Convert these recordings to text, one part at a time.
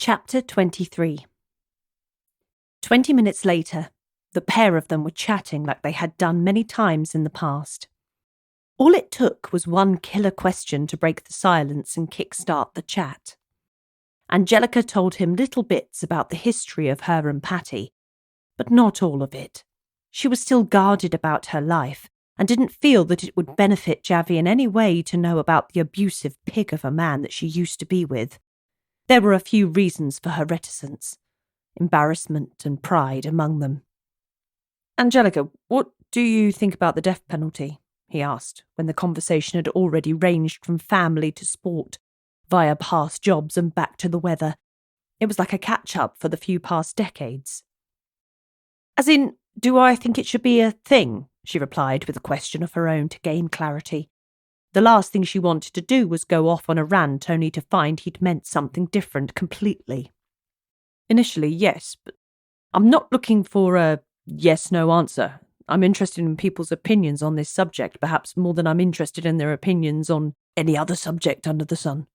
Chapter 23. 20 minutes later, the pair of them were chatting like they had done many times in the past. All it took was one killer question to break the silence and kickstart the chat. Angelica told him little bits about the history of her and Patty, but not all of it. She was still guarded about her life and didn't feel that it would benefit Javi in any way to know about the abusive pig of a man that she used to be with. There were a few reasons for her reticence, embarrassment and pride among them. "Angelica, what do you think about the death penalty?" he asked, when the conversation had already ranged from family to sport, via past jobs and back to the weather. It was like a catch-up for the few past decades. "As in, do I think it should be a thing?" she replied with a question of her own to gain clarity. The last thing she wanted to do was go off on a rant only to find he'd meant something different completely. "Initially, yes, but I'm not looking for a yes-no answer. I'm interested in people's opinions on this subject, perhaps more than I'm interested in their opinions on any other subject under the sun,"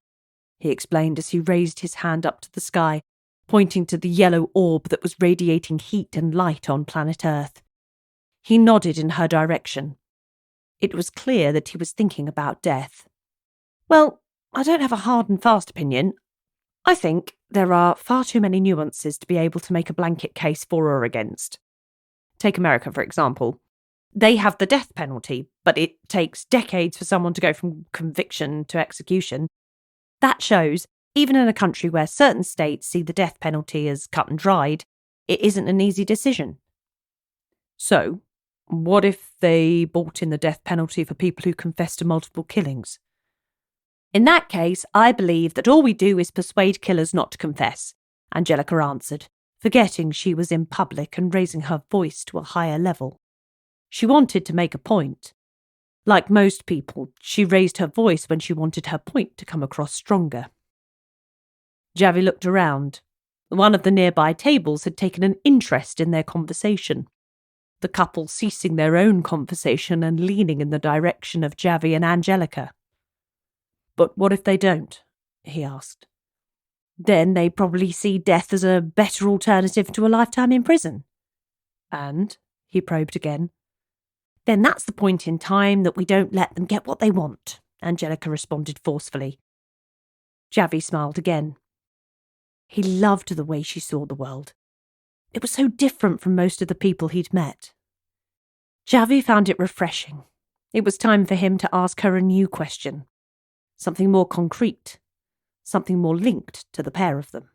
he explained as he raised his hand up to the sky, pointing to the yellow orb that was radiating heat and light on planet Earth. He nodded in her direction. It was clear that he was thinking about death. "Well, I don't have a hard and fast opinion. I think there are far too many nuances to be able to make a blanket case for or against. Take America, for example. They have the death penalty, but it takes decades for someone to go from conviction to execution. That shows, even in a country where certain states see the death penalty as cut and dried, it isn't an easy decision." "So, what if they brought in the death penalty for people who confess to multiple killings?" "In that case, I believe that all we do is persuade killers not to confess," Angelica answered, forgetting she was in public and raising her voice to a higher level. She wanted to make a point. Like most people, she raised her voice when she wanted her point to come across stronger. Javi looked around. One of the nearby tables had taken an interest in their conversation, the couple ceasing their own conversation and leaning in the direction of Javi and Angelica. "But what if they don't?" he asked. "Then they probably see death as a better alternative to a lifetime in prison." "And?" he probed again. "Then that's the point in time that we don't let them get what they want," Angelica responded forcefully. Javi smiled again. He loved the way she saw the world. It was so different from most of the people he'd met. Javi found it refreshing. It was time for him to ask her a new question. Something more concrete. Something more linked to the pair of them.